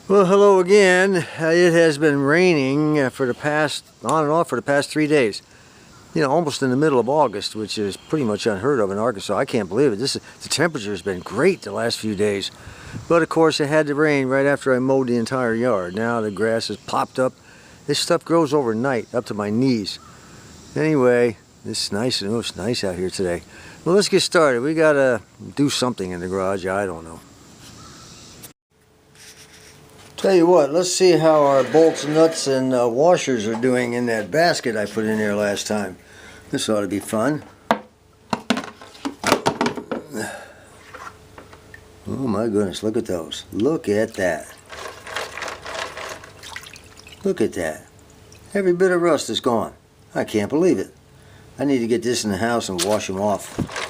Well, hello again. It has been raining for the past, on and off for the past 3 days. You know, almost in the middle of August, which is pretty much unheard of in Arkansas. I can't believe it. The temperature has been great the last few days. But of course, it had to rain right after I mowed the entire yard. Now the grass has popped up. This stuff grows overnight, up to my knees. Anyway, it's nice. It's nice out here today. Well, let's get started. We gotta do something in the garage. I don't know. Tell you what, let's see how our bolts, nuts, and washers are doing in that basket I put in there last time. This ought to be fun. Oh my goodness, look at those. Look at that. Look at that. Every bit of rust is gone. I can't believe it. I need to get this in the house and wash them off.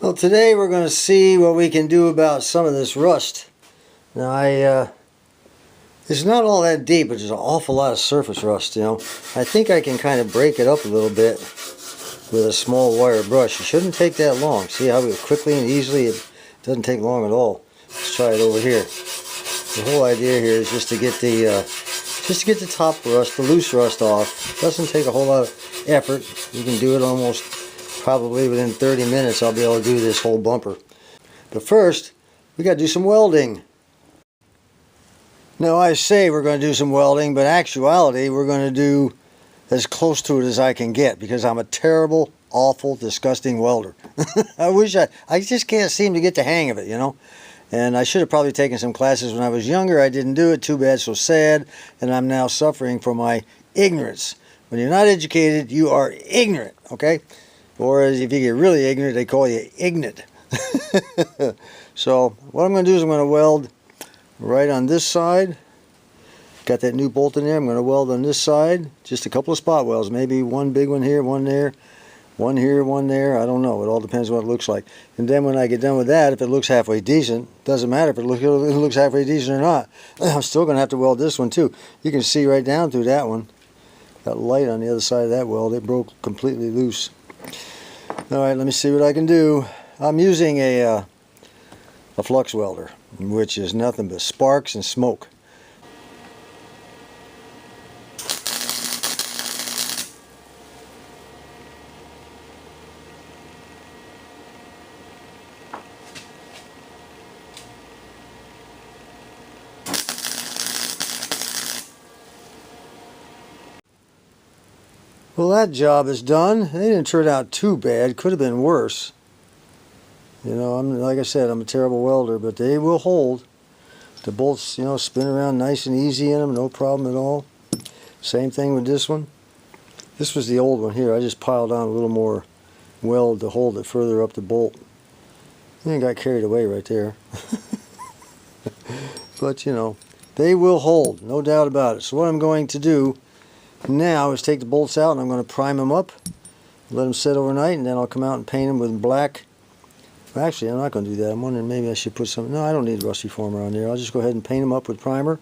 Well, today we're going to see what we can do about some of this rust. Now, it's not all that deep, but there's an awful lot of surface rust, you know. I think I can kind of break it up a little bit with a small wire brush. It shouldn't take that long. See how quickly and easily it doesn't take long at all. Let's try it over here. The whole idea here is just to get the top rust, the loose rust off. Doesn't take a whole lot of effort. You can do it almost probably within 30 minutes. I'll be able to do this whole bumper. But first, we got to do some welding. Now, I say we're going to do some welding, but in actuality, we're going to do as close to it as I can get because I'm a terrible, awful, disgusting welder. I just can't seem to get the hang of it, you know. And I should have probably taken some classes when I was younger. I didn't do it. Too bad, so sad. And I'm now suffering from my ignorance. When you're not educated, you are ignorant, okay? Or if you get really ignorant, they call you ignorant. So what I'm going to do is I'm going to weld right on this side. Got that new bolt in there. I'm going to weld on this side. Just a couple of spot welds. Maybe one big one here, one there. One here, one there. I don't know. It all depends on what it looks like. And then when I get done with that, if it looks halfway decent, doesn't matter if it looks halfway decent or not. I'm still going to have to weld this one too. You can see right down through that one. Got light on the other side of that weld. It broke completely loose. Alright, let me see what I can do. I'm using a flux welder, which is nothing but sparks and smoke. Well, that job is done. They didn't turn out too bad. Could have been worse. You know, like I said, I'm a terrible welder, but they will hold. The bolts, you know, spin around nice and easy in them, no problem at all. Same thing with this one. This was the old one here. I just piled on a little more weld to hold it further up the bolt. And got carried away right there. But, you know, they will hold, no doubt about it. So what I'm going to do now is take the bolts out and I'm going to prime them up, let them sit overnight, and then I'll come out and paint them with black. Well, actually, I'm not going to do that. I'm wondering maybe I should put some. No, I don't need Rust Reformer on there. I'll just go ahead and paint them up with primer,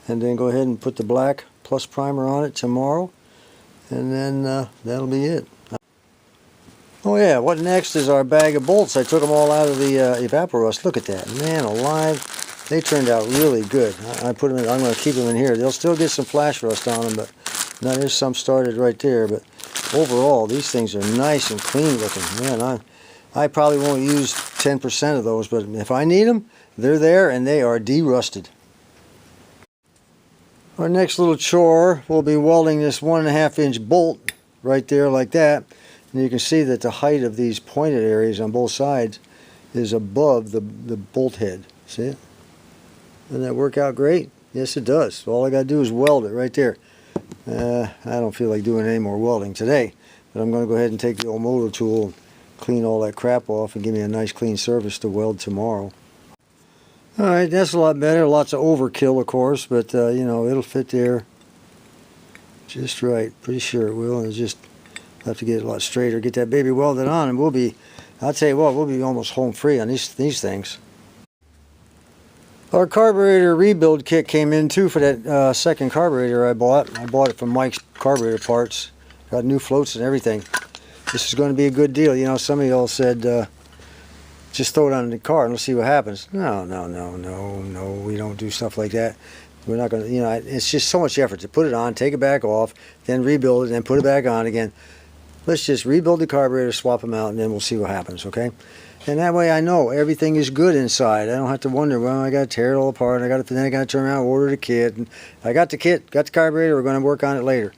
and then go ahead and put the black plus primer on it tomorrow, and then that'll be it. Oh yeah, what next is our bag of bolts. I took them all out of the Evaporust. Look at that, man alive. They turned out really good. I put them in. I'm going to keep them in here. They'll still get some flash rust on them, but now there's some started right there. But overall, these things are nice and clean looking. Man, I probably won't use 10% of those, but if I need them, they're there and they are de-rusted. Our next little chore will be welding this 1.5 inch bolt right there like that. And you can see that the height of these pointed areas on both sides is above the bolt head. See it? Doesn't that work out great? Yes, it does. So all I got to do is weld it right there. I don't feel like doing any more welding today, but I'm going to go ahead and take the old motor tool and clean all that crap off and give me a nice clean surface to weld tomorrow. Alright, that's a lot better. Lots of overkill, of course, but you know, it'll fit there just right. Pretty sure it will. It's just have to get it a lot straighter, get that baby welded on, and we'll be, I'll tell you what, we'll be almost home free on these things. Our carburetor rebuild kit came in too for that second carburetor I bought. I bought it from Mike's Carburetor Parts. Got new floats and everything. This is going to be a good deal. You know, some of y'all said just throw it on the car and we'll see what happens. No, no, no, no, no. We don't do stuff like that. We're not going to, you know, it's just so much effort to put it on, take it back off, then rebuild it, then put it back on again. Let's just rebuild the carburetor, swap them out, and then we'll see what happens, okay? And that way I know everything is good inside. I don't have to wonder, well, I got to tear it all apart. Then I got to turn around and order the kit. And I got the kit, got the carburetor. We're going to work on it later.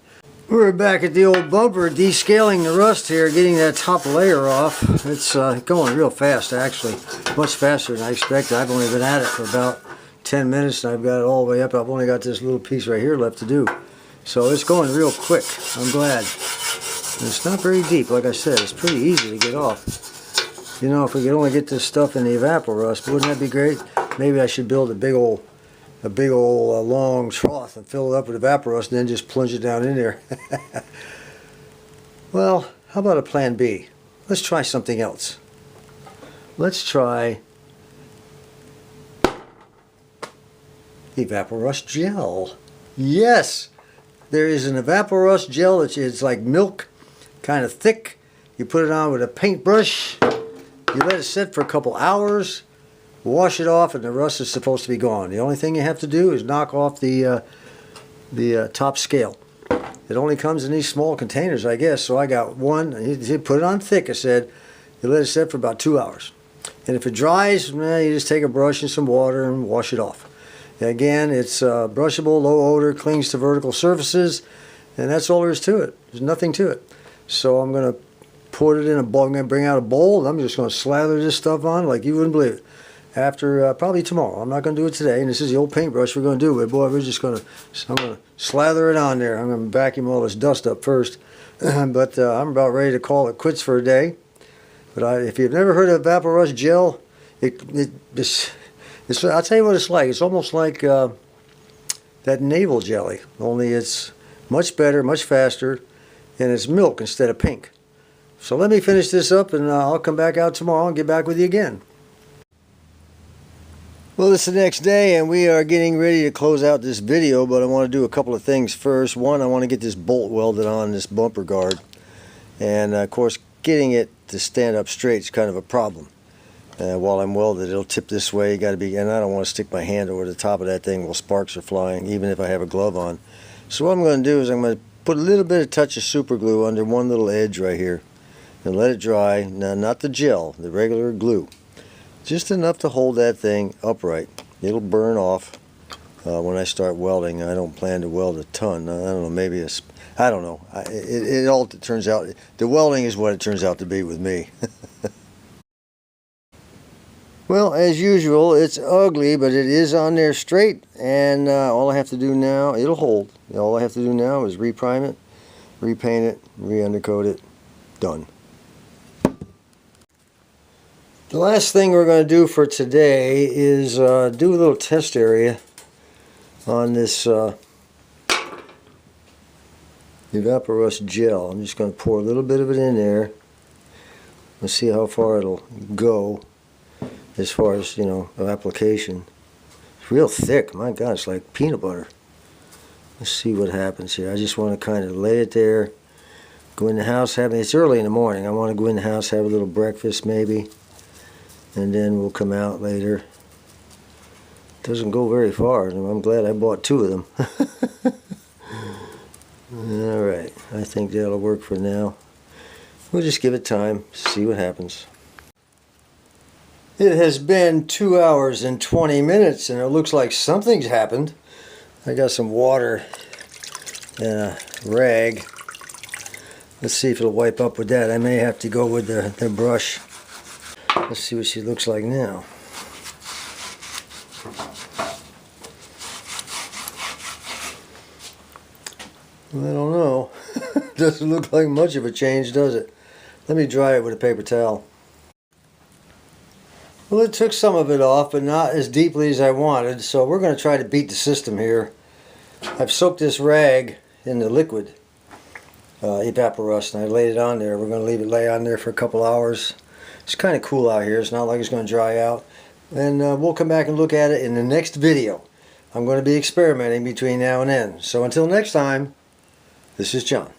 We're back at the old bumper, descaling the rust here, getting that top layer off. It's going real fast, actually. Much faster than I expected. I've only been at it for about 10 minutes, and I've got it all the way up. I've only got this little piece right here left to do. So it's going real quick. I'm glad. And it's not very deep, like I said. It's pretty easy to get off. You know, if we could only get this stuff in the Evapo-Rust, wouldn't that be great? Maybe I should build a big old long trough and fill it up with Evapo-Rust and then just plunge it down in there. Well, how about a plan B? Let's try something else. Let's try Evapo-Rust gel. Yes! There is an Evapo-Rust gel that is like milk, kind of thick. You put it on with a paintbrush. You let it sit for a couple hours, wash it off, and the rust is supposed to be gone. The only thing you have to do is knock off the top scale. It only comes in these small containers, I guess, so I got one. You put it on thick, I said. You let it sit for about 2 hours. And if it dries, you just take a brush and some water and wash it off. Again, it's brushable, low odor, clings to vertical surfaces, and that's all there is to it. There's nothing to it. So I'm going to put it in a bowl. I'm going to bring out a bowl, and I'm just going to slather this stuff on like you wouldn't believe it. After, probably tomorrow. I'm not going to do it today, and this is the old paintbrush we're going to do it. Boy, we're just going to, I'm going to slather it on there. I'm going to vacuum all this dust up first. But I'm about ready to call it quits for a day. But if you've never heard of Evapo-Rust gel, I'll tell you what it's like. It's almost like that navel jelly, only it's much better, much faster, and it's milk instead of pink. So let me finish this up, and I'll come back out tomorrow and get back with you again. Well, it's the next day, and we are getting ready to close out this video, but I want to do a couple of things first. One, I want to get this bolt welded on this bumper guard. And, of course, getting it to stand up straight is kind of a problem. While I'm welded, it'll tip this way. And I don't want to stick my hand over the top of that thing while sparks are flying, even if I have a glove on. So what I'm going to do is I'm going to put a little bit of touch of super glue under one little edge right here. And let it dry. Now, not the gel, the regular glue. Just enough to hold that thing upright. It'll burn off when I start welding. I don't plan to weld a ton. I don't know, maybe I don't know. It all turns out, the welding is what it turns out to be with me. Well, as usual, it's ugly, but it is on there straight, and all I have to do now, it'll hold. All I have to do now is reprime it, repaint it, re-undercoat it. Done. The last thing we're going to do for today is do a little test area on this Evapo-Rust gel. I'm just going to pour a little bit of it in there. Let's see how far it'll go as far as, you know, application. It's real thick. My God, it's like peanut butter. Let's see what happens here. I just want to kind of lay it there. Go in the house, it's early in the morning. I want to go in the house, have a little breakfast maybe. And then we'll come out later. Doesn't go very far. I'm glad I bought 2 of them. Alright, I think that'll work for now. We'll just give it time, see what happens. It has been 2 hours and 20 minutes, and it looks like something's happened. I got some water and a rag. Let's see if it'll wipe up with that. I may have to go with the brush. Let's see what she looks like now. I don't know. Doesn't look like much of a change, does it? Let me dry it with a paper towel. Well, it took some of it off, but not as deeply as I wanted, so we're going to try to beat the system here. I've soaked this rag in the liquid Evapo-Rust, and I laid it on there. We're going to leave it lay on there for a couple hours. It's kind of cool out here. It's not like it's going to dry out. And we'll come back and look at it in the next video. I'm going to be experimenting between now and then. So until next time, this is John.